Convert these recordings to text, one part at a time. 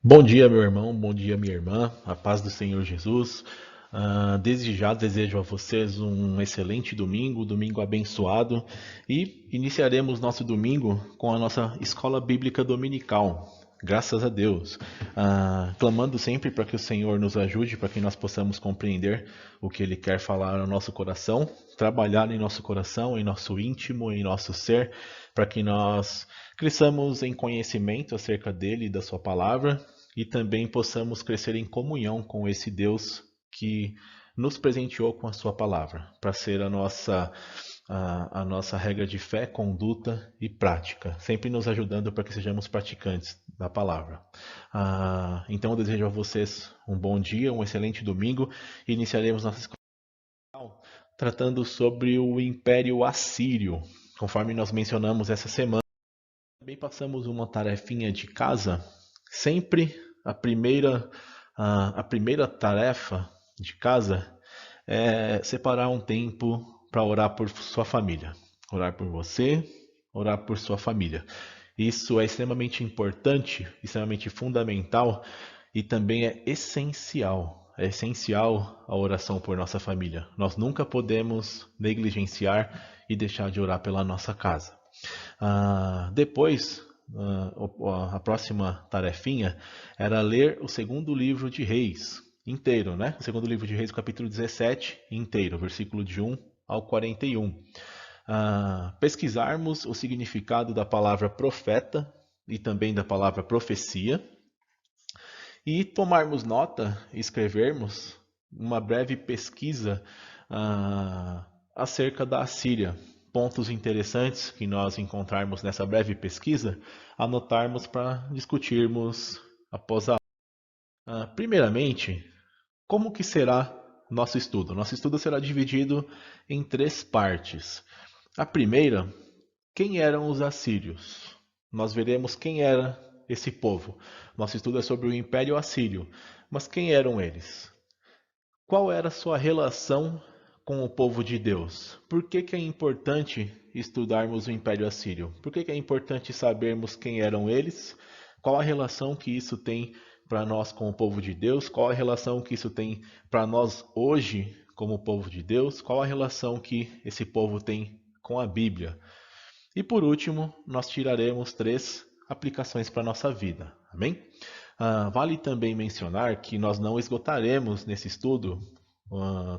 Bom dia, meu irmão, bom dia, minha irmã, a paz do Senhor Jesus. Desde já desejo a vocês um excelente domingo, domingo abençoado, e iniciaremos nosso domingo com a nossa escola bíblica dominical. Graças a Deus, clamando sempre para que o Senhor nos ajude, para que nós possamos compreender o que Ele quer falar ao nosso coração, trabalhar em nosso coração, em nosso íntimo, em nosso ser, para que nós cresçamos em conhecimento acerca dele e da Sua palavra e também possamos crescer em comunhão com esse Deus que nos presenteou com a Sua palavra, para ser a nossa regra de fé, conduta e prática, sempre nos ajudando para que sejamos praticantes da palavra. Então eu desejo a vocês um bom dia, um excelente domingo e iniciaremos nossa escola tratando sobre o Império Assírio, conforme nós mencionamos essa semana. Também passamos uma tarefinha de casa. Sempre a primeira tarefa de casa é separar um tempo para orar por sua família. Orar por você, orar por sua família. Isso é extremamente importante, extremamente fundamental e também é essencial. É essencial a oração por nossa família. Nós nunca podemos negligenciar e deixar de orar pela nossa casa. Depois, a próxima tarefinha era ler o segundo livro de Reis, inteiro, né? O segundo livro de Reis, capítulo 17, inteiro, versículo de 1 ao 41. Pesquisarmos o significado da palavra profeta e também da palavra profecia e tomarmos nota, escrevermos uma breve pesquisa acerca da Assíria. Pontos interessantes que nós encontrarmos nessa breve pesquisa, anotarmos para discutirmos após a aula. Primeiramente, como que será nosso estudo? Nosso estudo será dividido em três partes. A primeira, quem eram os assírios? Nós veremos quem era esse povo. Nosso estudo é sobre o Império Assírio. Mas quem eram eles? Qual era a sua relação com o povo de Deus? Por que que é importante estudarmos o Império Assírio? Por que que é importante sabermos quem eram eles? Qual a relação que isso tem para nós com o povo de Deus? Qual a relação que isso tem para nós hoje como povo de Deus? Qual a relação que esse povo tem com a Bíblia? E por último, nós tiraremos três aplicações para a nossa vida. Amém? Vale também mencionar que nós não esgotaremos nesse estudo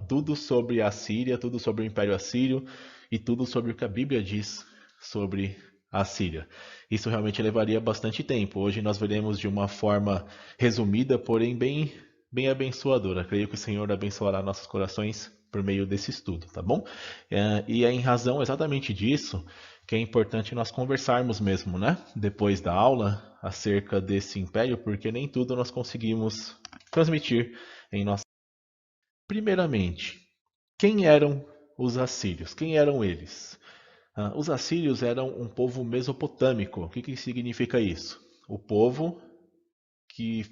tudo sobre a Síria, tudo sobre o Império Assírio e tudo sobre o que a Bíblia diz sobre a Síria. Isso realmente levaria bastante tempo. Hoje nós veremos de uma forma resumida, porém bem abençoadora. Creio que o Senhor abençoará nossos corações por meio desse estudo, tá bom? E é em razão exatamente disso que é importante nós conversarmos mesmo, né? Depois da aula, acerca desse império, porque nem tudo nós conseguimos transmitir em nossa. Primeiramente, quem eram os assírios? Quem eram eles? Os assírios eram um povo mesopotâmico. O que significa isso? O povo que,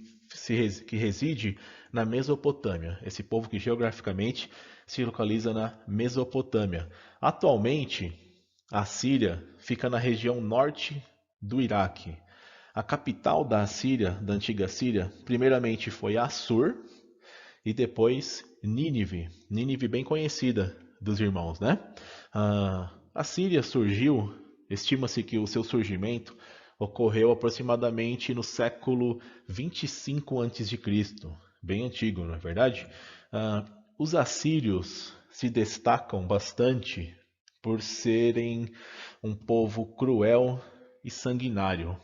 que reside na Mesopotâmia. Esse povo que geograficamente se localiza na Mesopotâmia. Atualmente, a Síria fica na região norte do Iraque. A capital da Síria, da antiga Síria, primeiramente foi Assur e depois Nínive. Nínive bem conhecida dos irmãos, né? A Síria surgiu, estima-se que o seu surgimento ocorreu aproximadamente no século 25 a.C., bem antigo, não é verdade? Os assírios se destacam bastante por serem um povo cruel e sanguinário.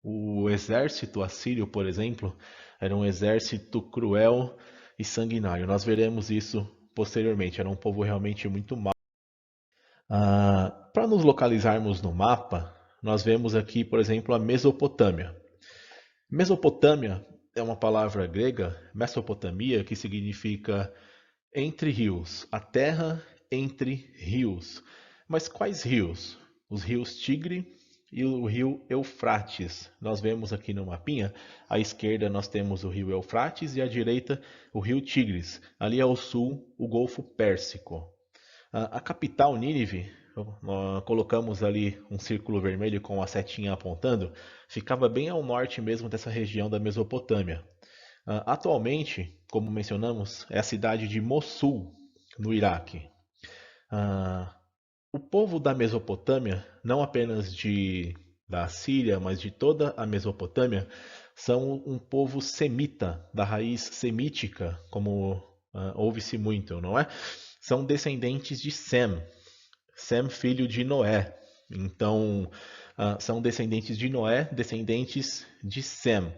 O exército assírio, por exemplo, era um exército cruel e sanguinário. Nós veremos isso posteriormente. Era um povo realmente muito mau. Para nos localizarmos no mapa, nós vemos aqui, por exemplo, a Mesopotâmia. Mesopotâmia é uma palavra grega, Mesopotamia, que significa entre rios, a terra entre rios. Mas quais rios? Os rios Tigre e o rio Eufrates. Nós vemos aqui no mapinha, à esquerda nós temos o rio Eufrates e à direita o rio Tigres. Ali ao sul, o Golfo Pérsico. A capital, Nínive, nós colocamos ali um círculo vermelho com a setinha apontando, ficava bem ao norte mesmo dessa região da Mesopotâmia. Atualmente, como mencionamos, é a cidade de Mossul, no Iraque. O povo da Mesopotâmia, não apenas da Síria, mas de toda a Mesopotâmia, são um povo semita, da raiz semítica, como ouve-se muito, não é? São descendentes de Sem, Sem, filho de Noé. Então, são descendentes de Noé, descendentes de Sem.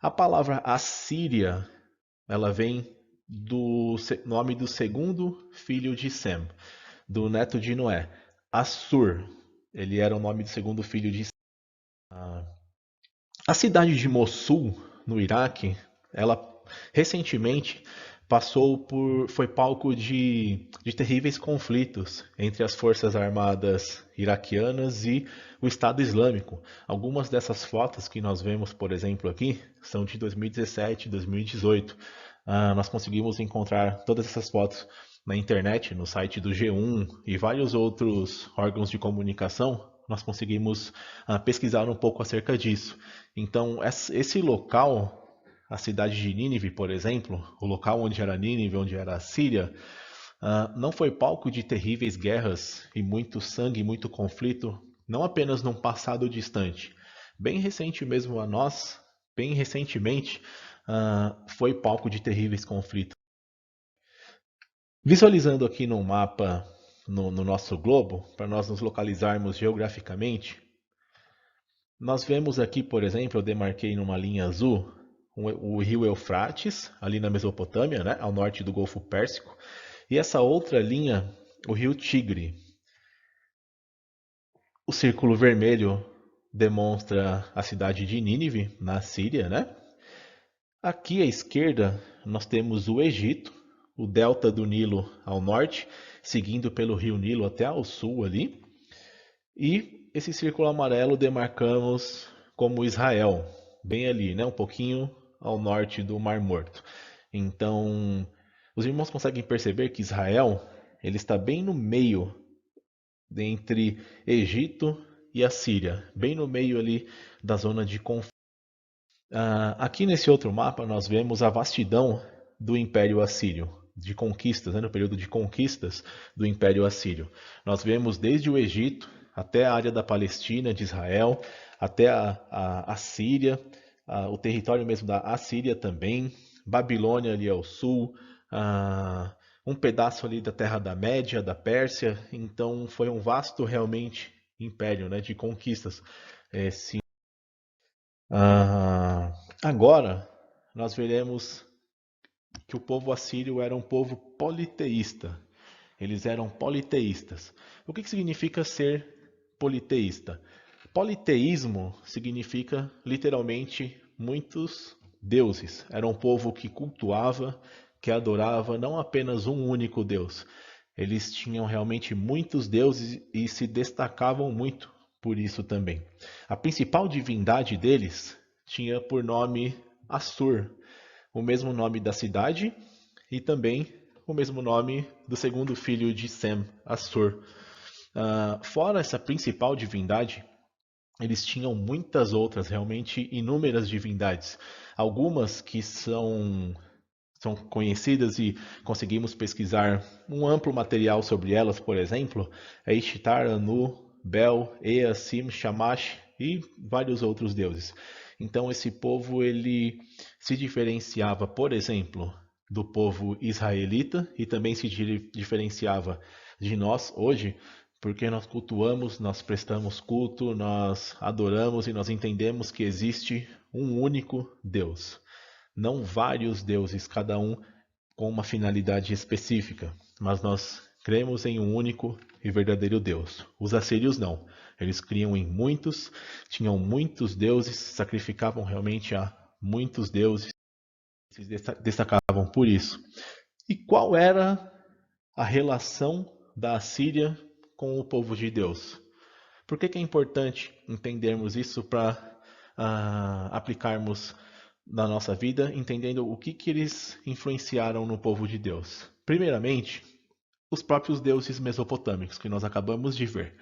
A palavra Assíria, ela vem do nome do segundo filho de Sem, do neto de Noé, Assur. Ele era o nome do segundo filho de Sem. A cidade de Mossul, no Iraque, ela recentemente foi palco de terríveis conflitos entre as forças armadas iraquianas e o Estado Islâmico. Algumas dessas fotos que nós vemos, por exemplo, aqui, são de 2017 e 2018. Nós conseguimos encontrar todas essas fotos na internet, no site do G1 e vários outros órgãos de comunicação. Nós conseguimos pesquisar um pouco acerca disso. Então, esse local, a cidade de Nínive, por exemplo, o local onde era Nínive, onde era a Síria, não foi palco de terríveis guerras e muito sangue, muito conflito, não apenas num passado distante. Bem recente mesmo a nós, bem recentemente, foi palco de terríveis conflitos. Visualizando aqui no mapa, no nosso globo, para nós nos localizarmos geograficamente, nós vemos aqui, por exemplo, eu demarquei numa linha azul o rio Eufrates, ali na Mesopotâmia, né, ao norte do Golfo Pérsico, e essa outra linha, o rio Tigre. O círculo vermelho demonstra a cidade de Nínive, na Síria, né? Aqui à esquerda nós temos o Egito, o delta do Nilo ao norte, seguindo pelo rio Nilo até ao sul ali. E esse círculo amarelo demarcamos como Israel, bem ali, né? Um pouquinho ao norte do Mar Morto. Então, os irmãos conseguem perceber que Israel ele está bem no meio entre Egito e a Síria, bem no meio ali da zona de conflito. Aqui nesse outro mapa nós vemos a vastidão do Império Assírio, de conquistas, né, no período de conquistas do Império Assírio. Nós vemos desde o Egito até a área da Palestina, de Israel, até a Síria, o território mesmo da Assíria também, Babilônia ali ao sul, um pedaço ali da Terra da Média, da Pérsia. Então foi um vasto realmente império, né, de conquistas. Esse Agora, nós veremos que o povo assírio era um povo politeísta. Eles eram politeístas. O que significa ser politeísta? Politeísmo significa literalmente muitos deuses. Era um povo que cultuava, que adorava não apenas um único Deus. Eles tinham realmente muitos deuses e se destacavam muito por isso também. A principal divindade deles tinha por nome Assur, o mesmo nome da cidade e também o mesmo nome do segundo filho de Sem, Assur. Fora essa principal divindade, eles tinham muitas outras, realmente inúmeras divindades. Algumas que são conhecidas e conseguimos pesquisar um amplo material sobre elas, por exemplo, é Ishtar, Anu, Bel, Ea, Sim, Shamash e vários outros deuses. Então esse povo ele se diferenciava, por exemplo, do povo israelita e também se diferenciava de nós hoje, porque nós cultuamos, nós prestamos culto, nós adoramos e nós entendemos que existe um único Deus. Não vários deuses, cada um com uma finalidade específica, mas nós cremos em um único e verdadeiro Deus. Os assírios não. Eles criam em muitos, tinham muitos deuses, sacrificavam realmente a muitos deuses, se destacavam por isso. E qual era a relação da Assíria com o povo de Deus? Por que é importante entendermos isso para aplicarmos na nossa vida, entendendo o que eles influenciaram no povo de Deus? Primeiramente, os próprios deuses mesopotâmicos que nós acabamos de ver.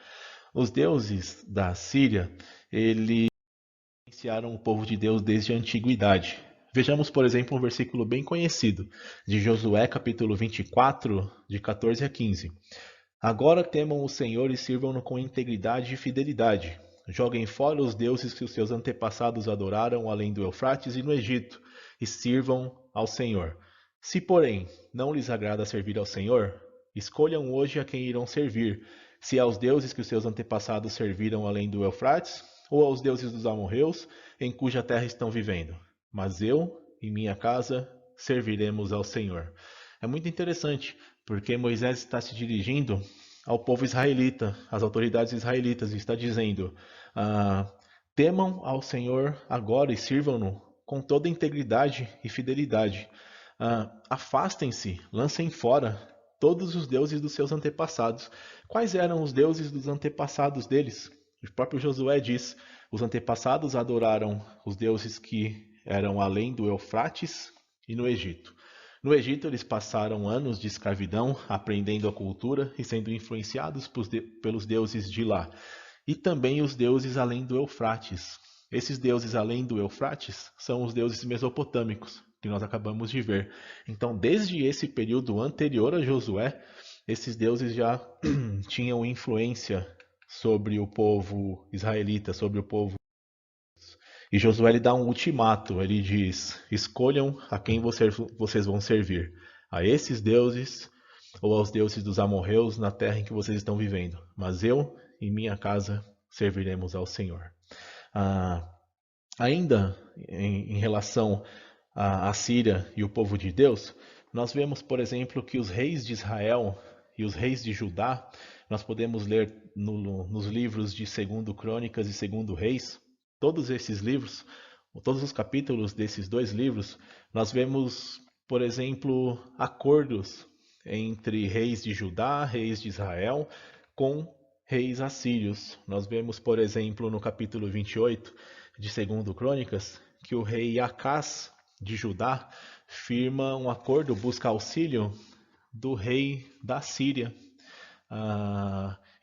Os deuses da Síria, eles influenciaram o povo de Deus desde a antiguidade. Vejamos, por exemplo, um versículo bem conhecido, de Josué, capítulo 24, de 14 a 15. Agora temam o Senhor e sirvam-no com integridade e fidelidade. Joguem fora os deuses que os seus antepassados adoraram além do Eufrates e no Egito, e sirvam ao Senhor. Se, porém, não lhes agrada servir ao Senhor, escolham hoje a quem irão servir, se aos deuses que os seus antepassados serviram além do Eufrates, ou aos deuses dos amorreus, em cuja terra estão vivendo. Mas eu e minha casa serviremos ao Senhor. É muito interessante, porque Moisés está se dirigindo ao povo israelita, às autoridades israelitas, e está dizendo: temam ao Senhor agora e sirvam-no com toda integridade e fidelidade. Afastem-se, lancem fora todos os deuses dos seus antepassados. Quais eram os deuses dos antepassados deles? O próprio Josué diz: os antepassados adoraram os deuses que eram além do Eufrates e no Egito. No Egito, eles passaram anos de escravidão, aprendendo a cultura e sendo influenciados pelos deuses de lá. E também os deuses além do Eufrates. Esses deuses além do Eufrates são os deuses mesopotâmicos, que nós acabamos de ver. Então, desde esse período anterior a Josué, esses deuses já tinham influência sobre o povo israelita, sobre o povo. E Josué lhe dá um ultimato, ele diz: escolham a quem vocês vão servir, a esses deuses ou aos deuses dos amorreus na terra em que vocês estão vivendo, mas eu e minha casa serviremos ao Senhor. Ainda em relação à Síria e o povo de Deus, nós vemos, por exemplo, que os reis de Israel e os reis de Judá, nós podemos ler nos livros de 2 Crônicas e 2 Reis, todos esses livros, todos os capítulos desses dois livros, nós vemos, por exemplo, acordos entre reis de Judá, reis de Israel, com reis assírios. Nós vemos, por exemplo, no capítulo 28 de 2 Crônicas, que o rei Acás de Judá firma um acordo, busca auxílio do rei da Síria.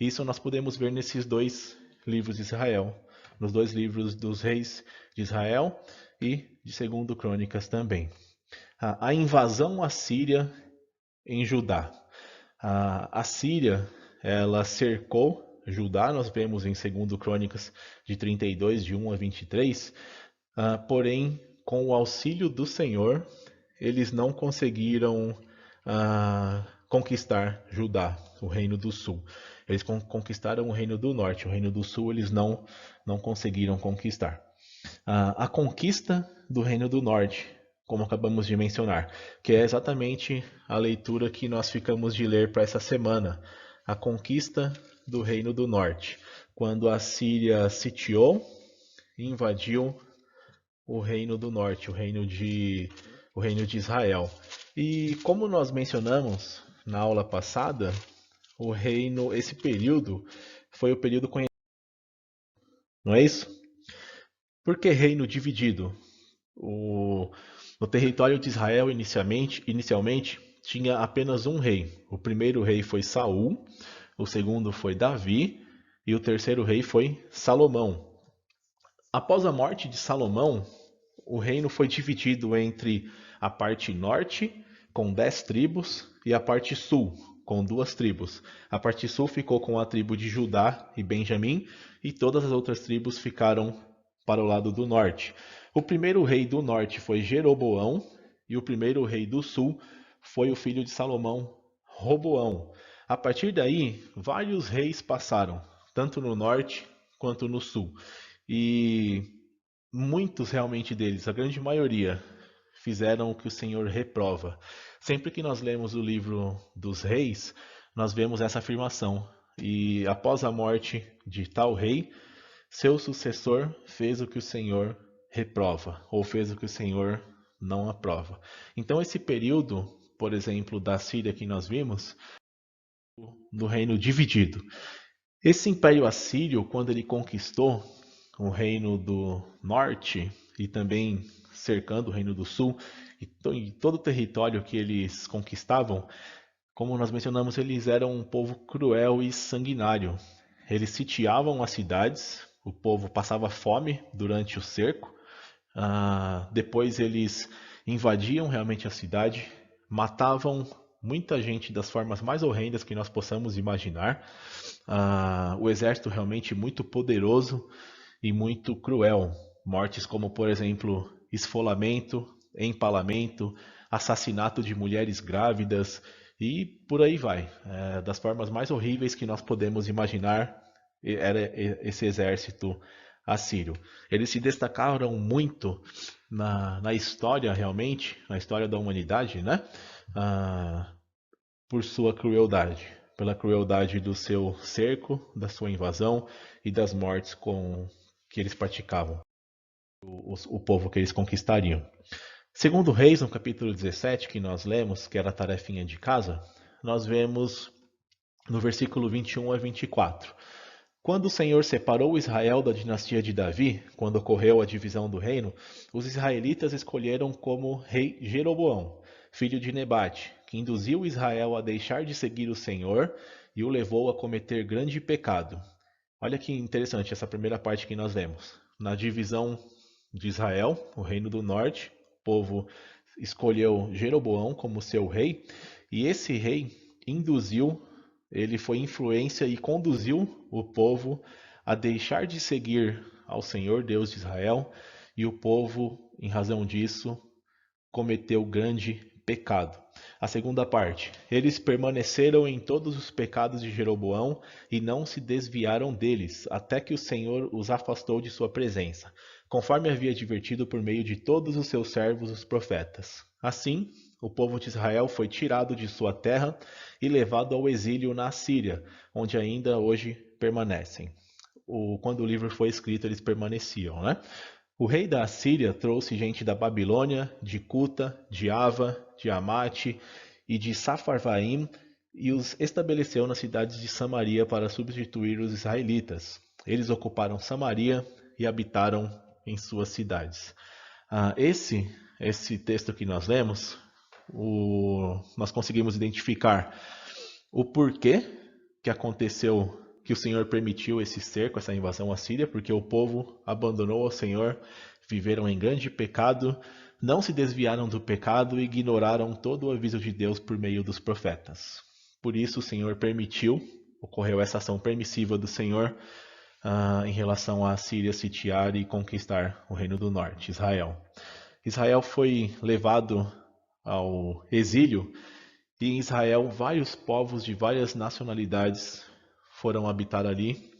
Isso nós podemos ver nesses dois livros de Israel, nos dois livros dos reis de Israel e de 2 Crônicas também. A invasão assíria em Judá. A Síria, ela cercou Judá, nós vemos em 2 Crônicas de 32, de 1 a 23, porém, com o auxílio do Senhor, eles não conseguiram conquistar Judá, o reino do sul. Eles conquistaram o reino do norte, o reino do sul eles não conseguiram conquistar. A conquista do reino do norte, como acabamos de mencionar, que é exatamente a leitura que nós ficamos de ler para essa semana. A conquista do reino do norte, quando a Síria sitiou e invadiu o reino do norte, o reino de Israel. E como nós mencionamos na aula passada, esse período foi o período conhecido, não é isso? Por que reino dividido? No território de Israel, inicialmente, tinha apenas um rei. O primeiro rei foi Saul, o segundo foi Davi e o terceiro rei foi Salomão. Após a morte de Salomão, o reino foi dividido entre a parte norte, com 10 tribos, e a parte sul, com 2 tribos. A parte sul ficou com a tribo de Judá e Benjamim, e todas as outras tribos ficaram para o lado do norte. O primeiro rei do norte foi Jeroboão, e o primeiro rei do sul foi o filho de Salomão, Roboão. A partir daí, vários reis passaram, tanto no norte quanto no sul. E muitos realmente deles, a grande maioria, fizeram o que o Senhor reprova. Sempre que nós lemos o livro dos reis, nós vemos essa afirmação. E após a morte de tal rei, seu sucessor fez o que o Senhor reprova, ou fez o que o Senhor não aprova. Então esse período, por exemplo, da Síria que nós vimos, do reino dividido. Esse império assírio, quando ele conquistou o reino do norte e também cercando o reino do sul e todo o território que eles conquistavam, Como nós mencionamos, eles eram um povo cruel e sanguinário. Eles sitiavam as cidades, o povo passava fome durante o cerco. Depois eles invadiam realmente a cidade, matavam muita gente das formas mais horrendas que nós possamos imaginar. O exército realmente muito poderoso e muito cruel. Mortes como, por exemplo, esfolamento, empalamento, assassinato de mulheres grávidas e por aí vai. Das formas mais horríveis que nós podemos imaginar, era esse exército assírio. Eles se destacaram muito na história, realmente, na história da humanidade, né? Por sua crueldade, pela crueldade do seu cerco, da sua invasão e das mortes que eles praticavam, o povo que eles conquistariam. Segundo Reis, no capítulo 17, que nós lemos, que era a tarefinha de casa, nós vemos no versículo 21 a 24. Quando o Senhor separou Israel da dinastia de Davi, quando ocorreu a divisão do reino, os israelitas escolheram como rei Jeroboão, filho de Nebate, que induziu Israel a deixar de seguir o Senhor e o levou a cometer grande pecado. Olha que interessante essa primeira parte que nós lemos. Na divisão de Israel, o reino do norte, o povo escolheu Jeroboão como seu rei, e esse rei ele foi influência e conduziu o povo a deixar de seguir ao Senhor Deus de Israel, e o povo, em razão disso, cometeu grande pecado. A segunda parte, eles permaneceram em todos os pecados de Jeroboão e não se desviaram deles, até que o Senhor os afastou de sua presença, conforme havia advertido por meio de todos os seus servos os profetas. Assim, o povo de Israel foi tirado de sua terra e levado ao exílio na Síria, onde ainda hoje permanecem. Quando o livro foi escrito, eles permaneciam, né? O rei da Assíria trouxe gente da Babilônia, de Cuta, de Ava, de Amate e de Safarvaim e os estabeleceu nas cidades de Samaria para substituir os israelitas. Eles ocuparam Samaria e habitaram em suas cidades. Esse texto que nós lemos, nós conseguimos identificar o porquê que aconteceu, que o Senhor permitiu esse cerco, essa invasão assíria, porque o povo abandonou o Senhor, viveram em grande pecado, não se desviaram do pecado e ignoraram todo o aviso de Deus por meio dos profetas. Por isso o Senhor permitiu, ocorreu essa ação permissiva do Senhor em relação à Síria sitiar e conquistar o reino do norte, Israel. Israel foi levado ao exílio e em Israel vários povos de várias nacionalidades foram habitar ali,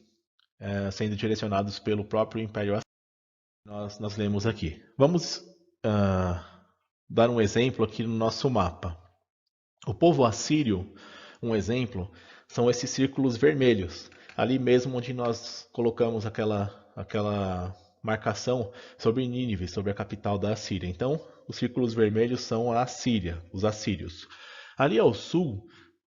sendo direcionados pelo próprio Império Assírio. Nós lemos aqui. Vamos dar um exemplo aqui no nosso mapa. O povo assírio, um exemplo, são esses círculos vermelhos. Ali mesmo onde nós colocamos aquela marcação sobre Nínive, sobre a capital da Assíria. Então, os círculos vermelhos são a Assíria, os assírios. Ali ao sul,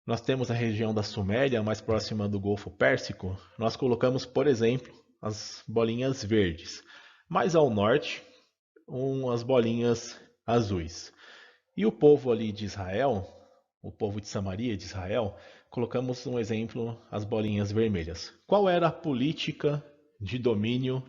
nós temos a região da Suméria, mais próxima do Golfo Pérsico. Nós colocamos, por exemplo, as bolinhas verdes. Mais ao norte, as bolinhas azuis. E o povo ali de Israel, o povo de Samaria, de Israel, colocamos um exemplo, as bolinhas vermelhas. Qual era a política de domínio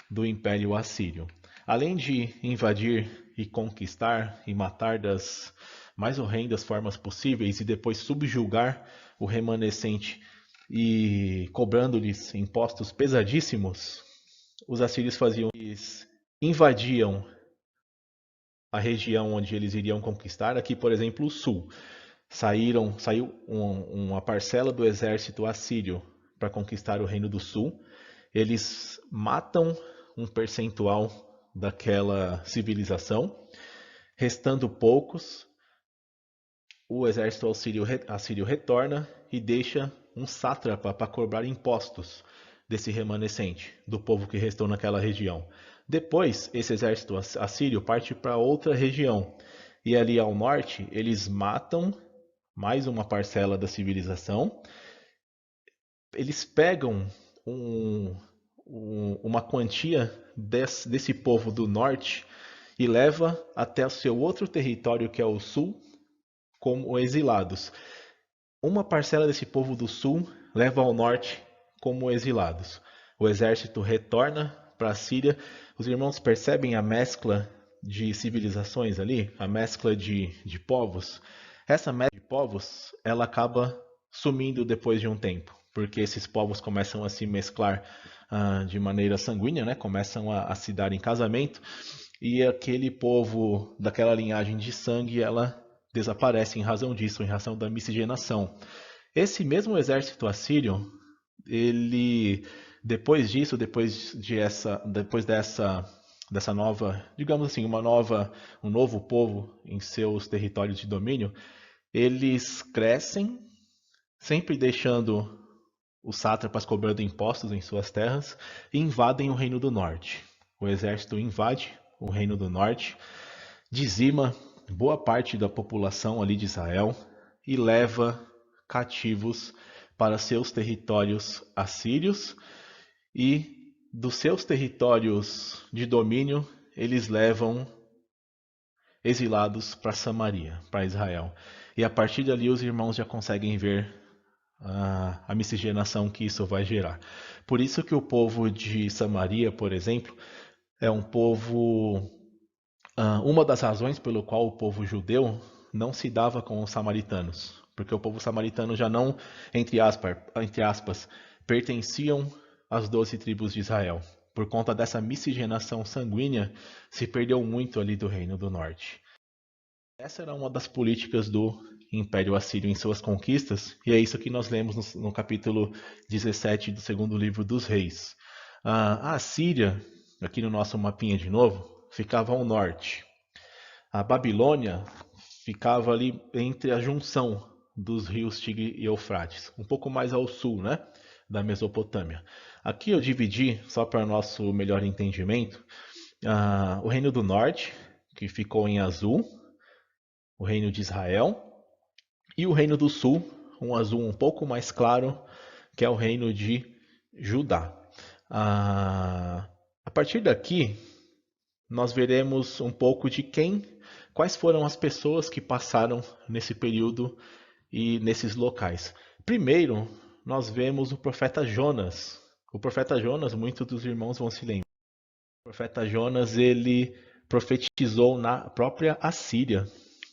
do Império Assírio? Além de invadir e conquistar e matar das mais horrendas formas possíveis e depois subjugar o remanescente e cobrando-lhes impostos pesadíssimos, os assírios invadiam a região onde eles iriam conquistar, aqui por exemplo o sul. Saiu uma parcela do exército assírio para conquistar o reino do sul. Eles matam um percentual daquela civilização, restando poucos, o exército assírio retorna e deixa um sátrapa para cobrar impostos desse remanescente, do povo que restou naquela região. Depois, esse exército assírio parte para outra região, e ali ao norte eles matam mais uma parcela da civilização. Eles pegam uma quantia desse povo do norte e leva até o seu outro território, que é o sul, como exilados. Uma parcela desse povo do sul leva ao norte como exilados. O exército retorna para a Síria. Os irmãos percebem a mescla de civilizações ali, a mescla de povos. Essa mescla de povos, ela acaba sumindo depois de um tempo, porque esses povos começam a se mesclar de maneira sanguínea, né? Começam a se dar em casamento, e aquele povo daquela linhagem de sangue, ela desaparece em razão disso, em razão da miscigenação. Esse mesmo exército assírio, ele depois disso, depois dessa nova, digamos assim, um novo povo em seus territórios de domínio, eles crescem, sempre deixando os sátrapas cobrando impostos em suas terras, e invadem o Reino do Norte. O exército invade o Reino do Norte, dizima boa parte da população ali de Israel e leva cativos para seus territórios assírios, e dos seus territórios de domínio eles levam exilados para Samaria, para Israel. E a partir dali os irmãos já conseguem ver a miscigenação que isso vai gerar. Por isso que o povo de Samaria, por exemplo, é um povo. Uma das razões pelo qual o povo judeu não se dava com os samaritanos, porque o povo samaritano já não, entre aspas, pertenciam às 12 tribos de Israel. Por conta dessa miscigenação sanguínea, se perdeu muito ali do Reino do Norte. Essa era uma das políticas do Império Assírio em suas conquistas, e é isso que nós lemos no capítulo 17 do segundo livro dos Reis. A Assíria, aqui no nosso mapinha de novo, ficava ao norte. A Babilônia ficava ali entre a junção dos rios Tigre e Eufrates, um pouco mais ao sul, né, da Mesopotâmia. Aqui eu dividi, só para nosso melhor entendimento, o Reino do Norte, que ficou em azul, o Reino de Israel, e o Reino do Sul, um azul um pouco mais claro, que é o Reino de Judá. A partir daqui, nós veremos um pouco de quais foram as pessoas que passaram nesse período e nesses locais. Primeiro, nós vemos o profeta Jonas. O profeta Jonas, muitos dos irmãos vão se lembrar. O profeta Jonas, ele profetizou na própria Assíria.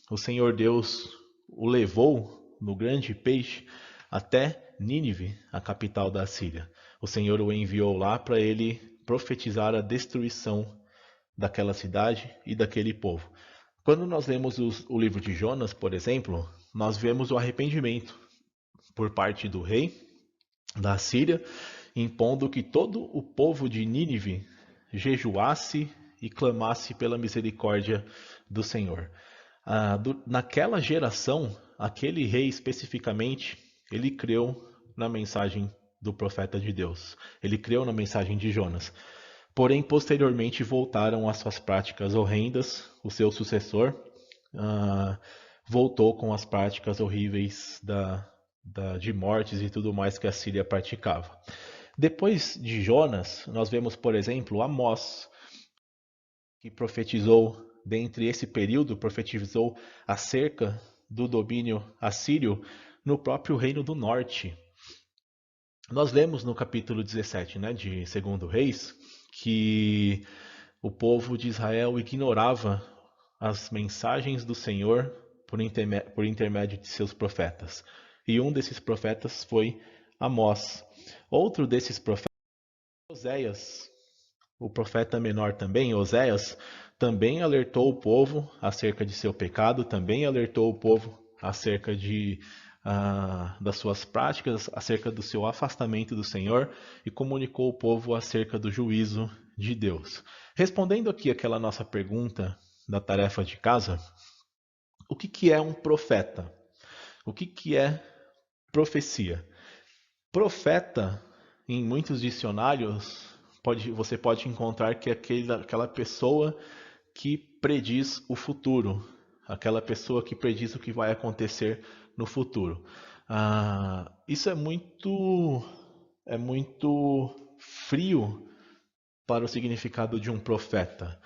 O Senhor Deus o levou no grande peixe até Nínive, a capital da Assíria. O Senhor o enviou lá para ele profetizar a destruição daquela cidade e daquele povo. Quando nós lemos o livro de Jonas, por exemplo, nós vemos o arrependimento por parte do rei da Assíria, impondo que todo o povo de Nínive jejuasse e clamasse pela misericórdia do Senhor. Naquela geração, aquele rei especificamente, ele creu na mensagem do profeta de Deus. Ele creu na mensagem de Jonas. Porém, posteriormente voltaram às suas práticas horrendas. O seu sucessor voltou com as práticas horríveis de mortes e tudo mais que a Síria praticava. Depois de Jonas, nós vemos, por exemplo, Amós, que profetizou, dentre esse período, profetizou acerca do domínio assírio no próprio Reino do Norte. Nós lemos no capítulo 17, né, de 2 Reis, que o povo de Israel ignorava as mensagens do Senhor por intermédio de seus profetas. E um desses profetas foi Amós. Outro desses profetas, Oséias, o profeta menor também, Oséias, também alertou o povo acerca de seu pecado, também alertou o povo acerca das suas práticas, acerca do seu afastamento do Senhor, e comunicou o povo acerca do juízo de Deus. Respondendo aqui aquela nossa pergunta da tarefa de casa, o que é um profeta? O que é profecia? Profeta, em muitos dicionários, você pode encontrar que é aquela pessoa que prediz o futuro, aquela pessoa que prediz o que vai acontecer no futuro. Isso é muito frio para o significado de um profeta.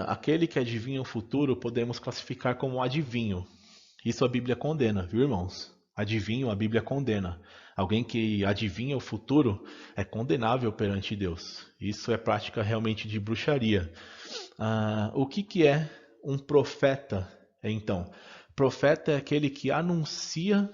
Aquele que adivinha o futuro podemos classificar como adivinho. Isso a Bíblia condena, viu, irmãos? adivinham, a Bíblia condena. Alguém que adivinha o futuro é condenável perante Deus. Isso é prática realmente de bruxaria. O que é um profeta, então? Profeta é aquele que anuncia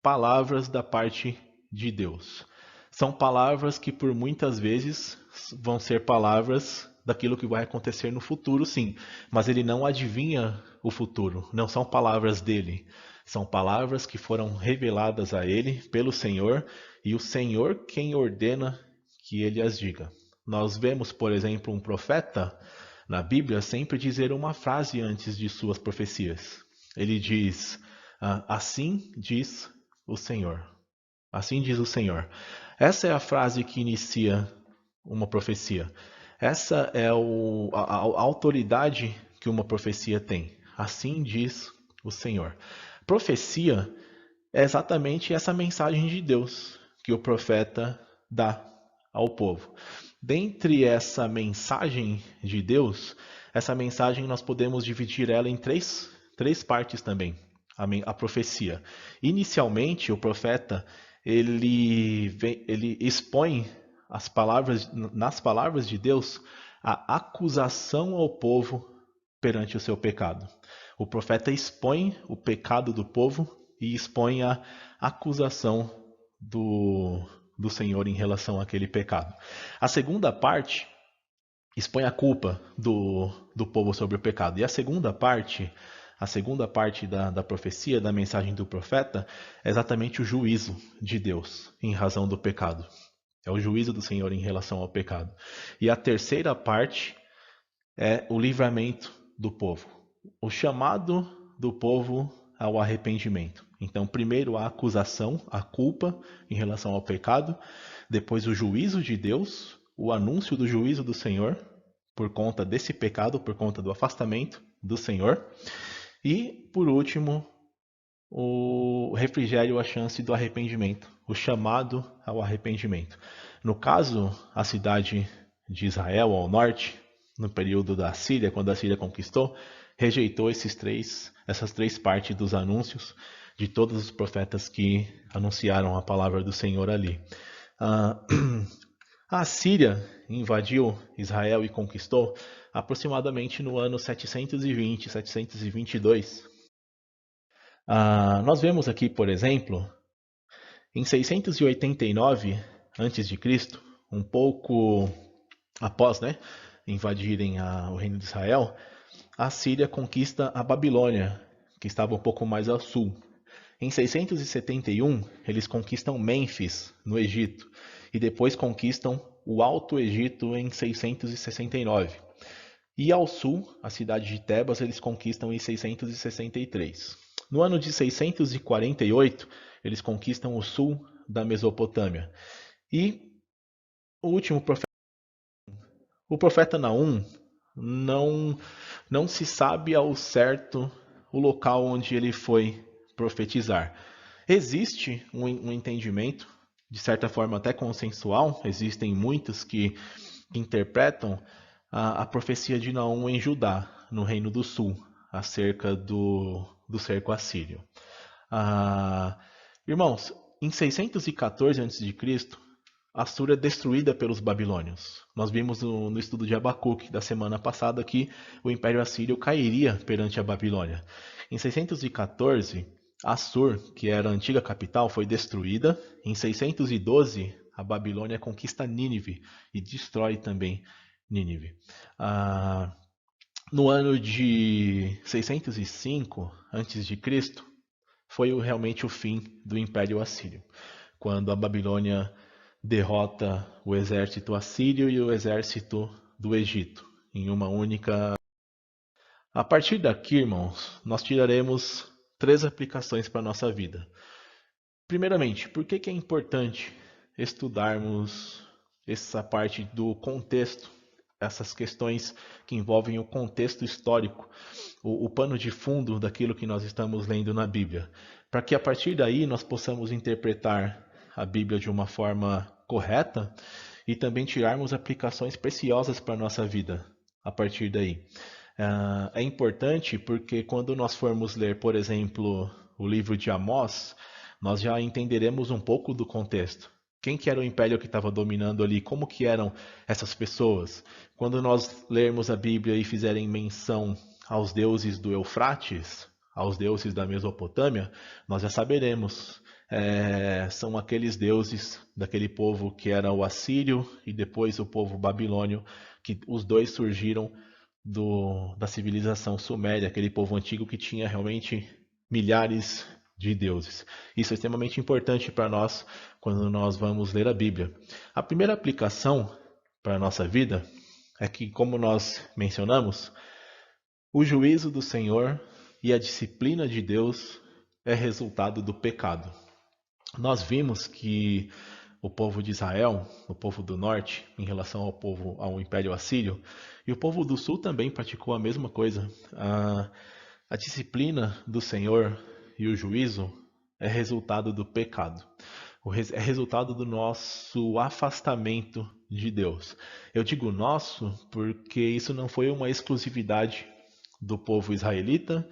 palavras da parte de Deus. São palavras que por muitas vezes vão ser palavras daquilo que vai acontecer no futuro, sim, mas ele não adivinha o futuro, não são palavras dele, são palavras que foram reveladas a ele pelo Senhor e o Senhor quem ordena que ele as diga. Nós vemos, por exemplo, um profeta na Bíblia sempre dizer uma frase antes de suas profecias. Ele diz: assim diz o Senhor. Assim diz o Senhor. Essa é a frase que inicia uma profecia. Essa é a autoridade que uma profecia tem. Assim diz o Senhor. Profecia é exatamente essa mensagem de Deus que o profeta dá ao povo. Dentre essa mensagem de Deus, essa mensagem nós podemos dividir ela em três partes também. A profecia. Inicialmente, o profeta ele expõe nas palavras de Deus a acusação ao povo perante o seu pecado. O profeta expõe o pecado do povo e expõe a acusação do Senhor em relação àquele pecado. A segunda parte expõe a culpa do povo sobre o pecado. E a segunda parte da profecia, da mensagem do profeta, é exatamente o juízo de Deus em razão do pecado. É o juízo do Senhor em relação ao pecado. E a terceira parte é o livramento do povo. O chamado do povo ao arrependimento. Então, primeiro a acusação, a culpa em relação ao pecado, depois o juízo de Deus, o anúncio do juízo do Senhor por conta desse pecado, por conta do afastamento do Senhor, e, por último, o refrigério, a chance do arrependimento, o chamado ao arrependimento. No caso, a cidade de Israel ao norte, no período da Síria, quando a Síria conquistou, rejeitou essas três partes dos anúncios de todos os profetas que anunciaram a palavra do Senhor ali. A Síria invadiu Israel e conquistou aproximadamente no ano 720, 722. Nós vemos aqui, por exemplo, em 689 a.C., um pouco após invadirem o reino de Israel, a Síria conquista a Babilônia, que estava um pouco mais ao sul. Em 671, eles conquistam Mênfis, no Egito, e depois conquistam o Alto Egito em 669. E ao sul, a cidade de Tebas, eles conquistam em 663. No ano de 648, eles conquistam o sul da Mesopotâmia. E o último profeta, o profeta Naum, não se sabe ao certo o local onde ele foi profetizar. Existe um entendimento, de certa forma até consensual, existem muitos que interpretam a profecia de Naum em Judá, no Reino do Sul, acerca do cerco assírio. Irmãos, em 614 a.C., Assur é destruída pelos babilônios. Nós vimos no estudo de Abacuque da semana passada que o Império Assírio cairia perante a Babilônia. Em 614, Assur, que era a antiga capital, foi destruída. Em 612, a Babilônia conquista Nínive e destrói também Nínive. No ano de 605 a.C., foi realmente o fim do Império Assírio, quando a Babilônia derrota o exército assírio e o exército do Egito em uma única. A partir daqui, irmãos, nós tiraremos 3 aplicações para a nossa vida. Primeiramente, por que é importante estudarmos essa parte do contexto, essas questões que envolvem o contexto histórico, o pano de fundo daquilo que nós estamos lendo na Bíblia, para que a partir daí nós possamos interpretar a Bíblia de uma forma correta e também tirarmos aplicações preciosas para a nossa vida a partir daí. É importante porque quando nós formos ler, por exemplo, o livro de Amós, nós já entenderemos um pouco do contexto. Quem que era o império que estava dominando ali? Como que eram essas pessoas? Quando nós lermos a Bíblia e fizerem menção aos deuses do Eufrates, aos deuses da Mesopotâmia, nós já saberemos. São aqueles deuses daquele povo que era o assírio e depois o povo babilônio, que os dois surgiram da civilização suméria, aquele povo antigo que tinha realmente milhares de deuses. Isso é extremamente importante para nós quando nós vamos ler a Bíblia. A primeira aplicação para a nossa vida é que, como nós mencionamos, o juízo do Senhor e a disciplina de Deus é resultado do pecado. Nós vimos que o povo de Israel, o povo do norte, em relação ao Império Assírio, e o povo do sul também praticou a mesma coisa. A disciplina do Senhor e o juízo é resultado do pecado. É resultado do nosso afastamento de Deus. Eu digo nosso porque isso não foi uma exclusividade do povo israelita,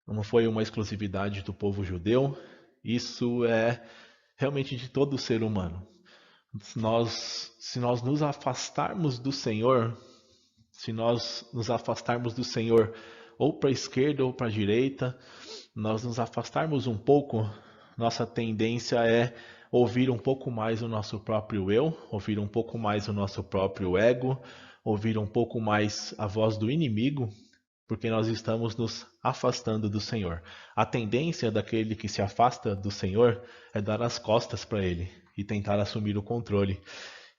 não foi uma exclusividade do povo judeu, isso é realmente de todo ser humano. Se nós nos afastarmos do Senhor, se nós nos afastarmos do Senhor ou para a esquerda ou para a direita, nós nos afastarmos um pouco, nossa tendência é ouvir um pouco mais o nosso próprio eu, ouvir um pouco mais o nosso próprio ego, ouvir um pouco mais a voz do inimigo, porque nós estamos nos afastando do Senhor. A tendência daquele que se afasta do Senhor é dar as costas para Ele e tentar assumir o controle.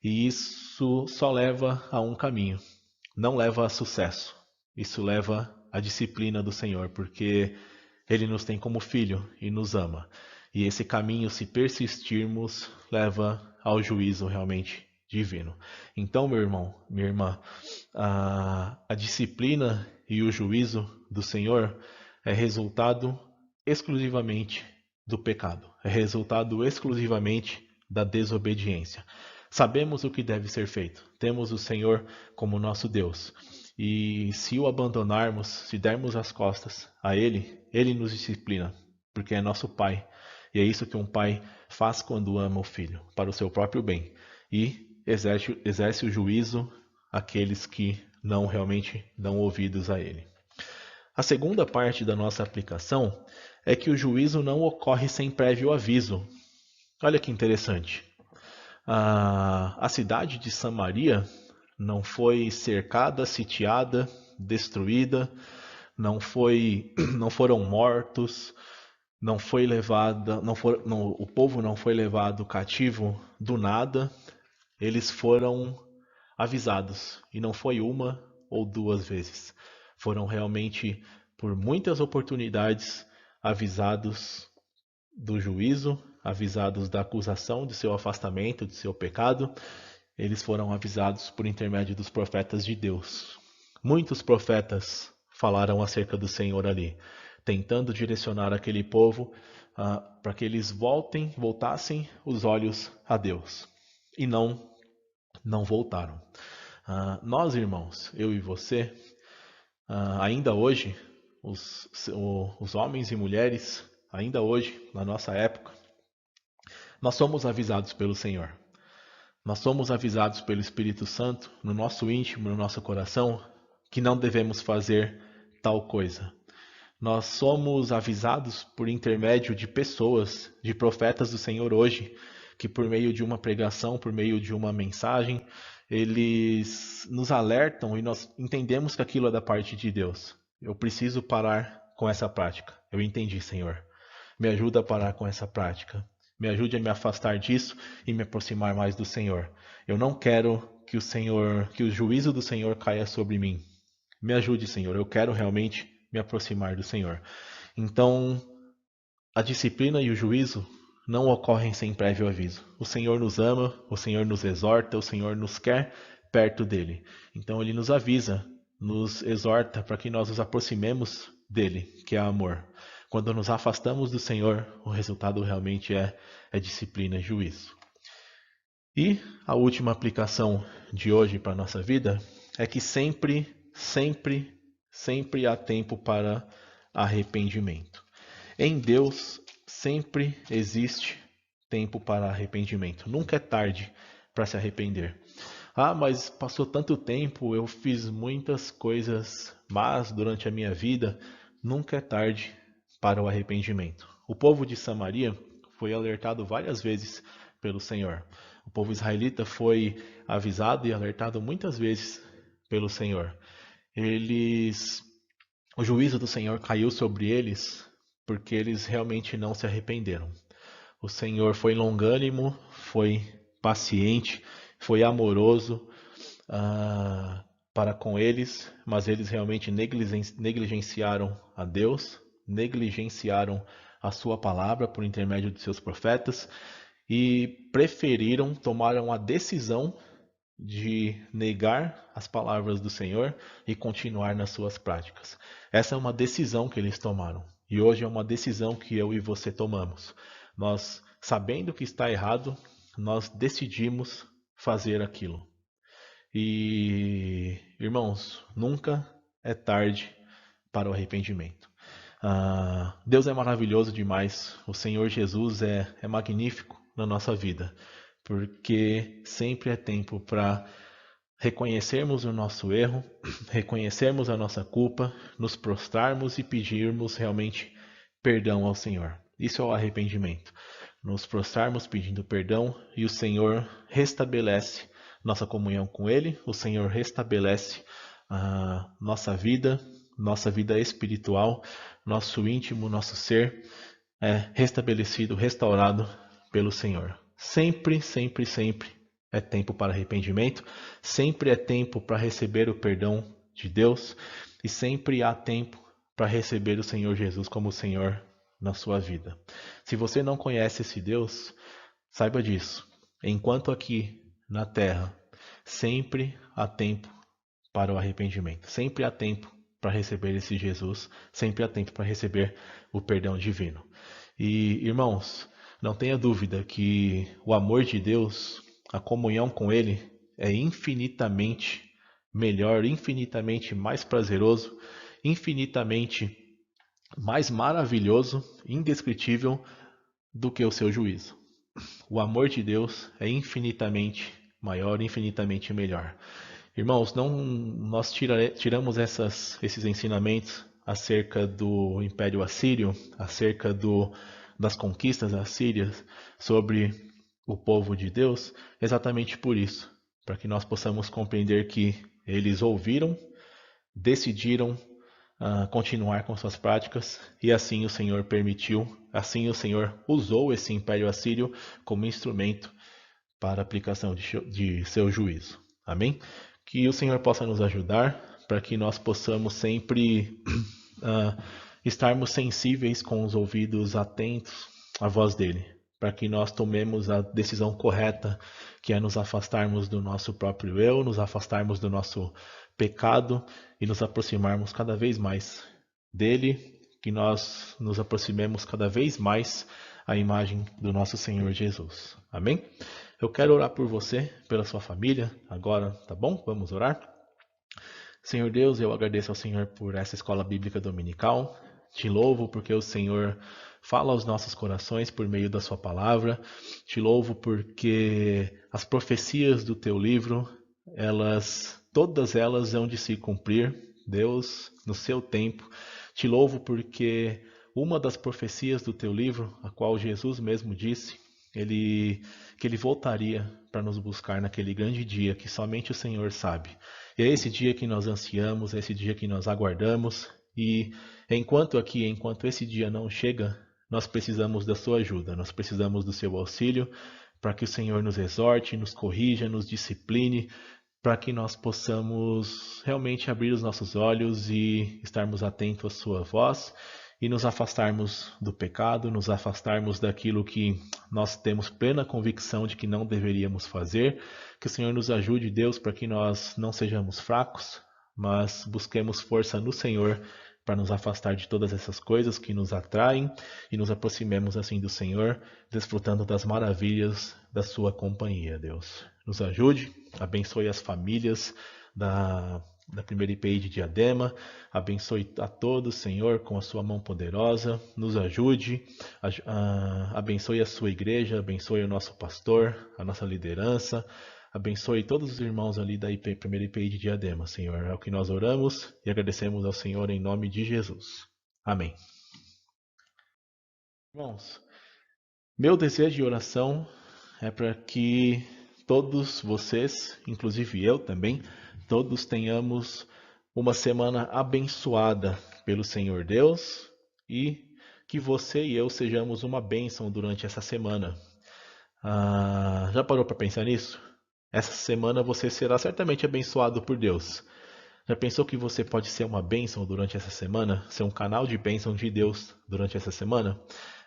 E isso só leva a um caminho, não leva a sucesso. Isso leva à disciplina do Senhor, porque Ele nos tem como filho e nos ama. E esse caminho, se persistirmos, leva ao juízo realmente divino. Então, meu irmão, minha irmã, a disciplina e o juízo do Senhor é resultado exclusivamente do pecado, é resultado exclusivamente da desobediência. Sabemos o que deve ser feito, temos o Senhor como nosso Deus, e se o abandonarmos, se dermos as costas a Ele, Ele nos disciplina, porque é nosso Pai, e é isso que um pai faz quando ama o filho, para o seu próprio bem, e exerce o juízo àqueles que não realmente dão ouvidos a Ele. A segunda parte da nossa aplicação é que o juízo não ocorre sem prévio aviso. Olha que interessante. A cidade de Samaria não foi cercada, sitiada, destruída, não foram mortos, o povo não foi levado cativo do nada, eles foram avisados, e não foi uma ou duas vezes. Foram realmente, por muitas oportunidades, avisados do juízo, avisados da acusação, de seu afastamento, de seu pecado. Eles foram avisados por intermédio dos profetas de Deus. Muitos profetas falaram acerca do Senhor ali, tentando direcionar aquele povo para que eles voltassem os olhos a Deus. E não voltaram. Nós, irmãos, eu e você, ainda hoje, os homens e mulheres, ainda hoje, na nossa época, nós somos avisados pelo Senhor. Nós somos avisados pelo Espírito Santo, no nosso íntimo, no nosso coração, que não devemos fazer tal coisa. Nós somos avisados por intermédio de pessoas, de profetas do Senhor hoje, que por meio de uma pregação, por meio de uma mensagem, eles nos alertam e nós entendemos que aquilo é da parte de Deus. Eu preciso parar com essa prática. Eu entendi, Senhor. Me ajuda a parar com essa prática. Me ajude a me afastar disso e me aproximar mais do Senhor. Eu não quero que o juízo do Senhor caia sobre mim. Me ajude, Senhor. Eu quero realmente me aproximar do Senhor. Então, a disciplina e o juízo não ocorrem sem prévio aviso. O Senhor nos ama, o Senhor nos exorta, o Senhor nos quer perto dele. Então, ele nos avisa, nos exorta para que nós nos aproximemos dele, que é amor. Quando nos afastamos do Senhor, o resultado realmente é disciplina e juízo. E a última aplicação de hoje para a nossa vida é que sempre, sempre, sempre há tempo para arrependimento. Em Deus sempre existe tempo para arrependimento. Nunca é tarde para se arrepender. Ah, mas passou tanto tempo, eu fiz muitas coisas más durante a minha vida. Nunca é tarde para o arrependimento. O povo de Samaria foi alertado várias vezes pelo Senhor. O povo israelita foi avisado e alertado muitas vezes pelo Senhor. O juízo do Senhor caiu sobre eles porque eles realmente não se arrependeram. O Senhor foi longânimo, foi paciente, foi amoroso para com eles, mas eles realmente negligenciaram a Deus, negligenciaram a sua palavra por intermédio de seus profetas e tomaram a decisão de negar as palavras do Senhor e continuar nas suas práticas. Essa é uma decisão que eles tomaram. E hoje é uma decisão que eu e você tomamos. Nós, sabendo que está errado, nós decidimos fazer aquilo. E, irmãos, nunca é tarde para o arrependimento. Deus é maravilhoso demais. O Senhor Jesus é magnífico na nossa vida, porque sempre é tempo para reconhecermos o nosso erro, reconhecermos a nossa culpa, nos prostrarmos e pedirmos realmente perdão ao Senhor. Isso é o arrependimento. Nos prostrarmos pedindo perdão e o Senhor restabelece nossa comunhão com Ele, o Senhor restabelece a nossa vida espiritual, nosso íntimo, nosso ser é restabelecido, restaurado pelo Senhor. Sempre, sempre, sempre é tempo para arrependimento, sempre é tempo para receber o perdão de Deus e sempre há tempo para receber o Senhor Jesus como Senhor na sua vida. Se você não conhece esse Deus, saiba disso. Enquanto aqui na terra, sempre há tempo para o arrependimento, sempre há tempo para receber esse Jesus, sempre há tempo para receber o perdão divino. E, irmãos, não tenha dúvida que o amor de Deus, a comunhão com Ele, é infinitamente melhor, infinitamente mais prazeroso, infinitamente mais maravilhoso, indescritível do que o seu juízo. O amor de Deus é infinitamente maior, infinitamente melhor. Irmãos, nós tiramos esses ensinamentos acerca do Império Assírio, acerca das conquistas assírias sobre o povo de Deus, exatamente por isso, para que nós possamos compreender que eles ouviram, decidiram continuar com suas práticas e assim o Senhor permitiu, assim o Senhor usou esse Império Assírio como instrumento para a aplicação de seu juízo. Amém? Que o Senhor possa nos ajudar para que nós possamos sempre estarmos sensíveis com os ouvidos atentos à voz dele, para que nós tomemos a decisão correta, que é nos afastarmos do nosso próprio eu, nos afastarmos do nosso pecado e nos aproximarmos cada vez mais dele, que nós nos aproximemos cada vez mais à imagem do nosso Senhor Jesus. Amém? Eu quero orar por você, pela sua família, agora, tá bom? Vamos orar? Senhor Deus, eu agradeço ao Senhor por essa escola bíblica dominical. Te louvo porque o Senhor fala aos nossos corações por meio da sua palavra. Te louvo porque as profecias do teu livro, todas elas hão de se cumprir, Deus, no seu tempo. Te louvo porque uma das profecias do teu livro, a qual Jesus mesmo disse, que ele voltaria para nos buscar naquele grande dia que somente o Senhor sabe. E é esse dia que nós ansiamos, é esse dia que nós aguardamos. E enquanto esse dia não chega, nós precisamos da sua ajuda, nós precisamos do seu auxílio para que o Senhor nos exorte, nos corrija, nos discipline, para que nós possamos realmente abrir os nossos olhos e estarmos atentos à sua voz e nos afastarmos do pecado, nos afastarmos daquilo que nós temos plena convicção de que não deveríamos fazer. Que o Senhor nos ajude, Deus, para que nós não sejamos fracos, mas busquemos força no Senhor para nos afastar de todas essas coisas que nos atraem e nos aproximemos assim do Senhor, desfrutando das maravilhas da sua companhia, Deus. Nos ajude, abençoe as famílias da primeira IPI de Diadema. Abençoe a todos, Senhor, com a sua mão poderosa. Nos ajude, abençoe a sua igreja, abençoe o nosso pastor, a nossa liderança. Abençoe todos os irmãos ali da primeira IPI de Diadema, Senhor. É o que nós oramos e agradecemos ao Senhor em nome de Jesus. Amém. Irmãos, meu desejo de oração é para que todos vocês, inclusive eu também, todos tenhamos uma semana abençoada pelo Senhor Deus e que você e eu sejamos uma bênção durante essa semana. Já parou para pensar nisso? Essa semana você será certamente abençoado por Deus. Já pensou que você pode ser uma bênção durante essa semana? Ser um canal de bênção de Deus durante essa semana?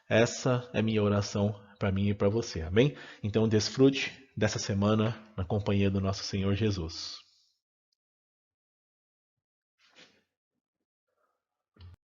Essa é minha oração para mim e para você, amém? Então desfrute dessa semana na companhia do nosso Senhor Jesus.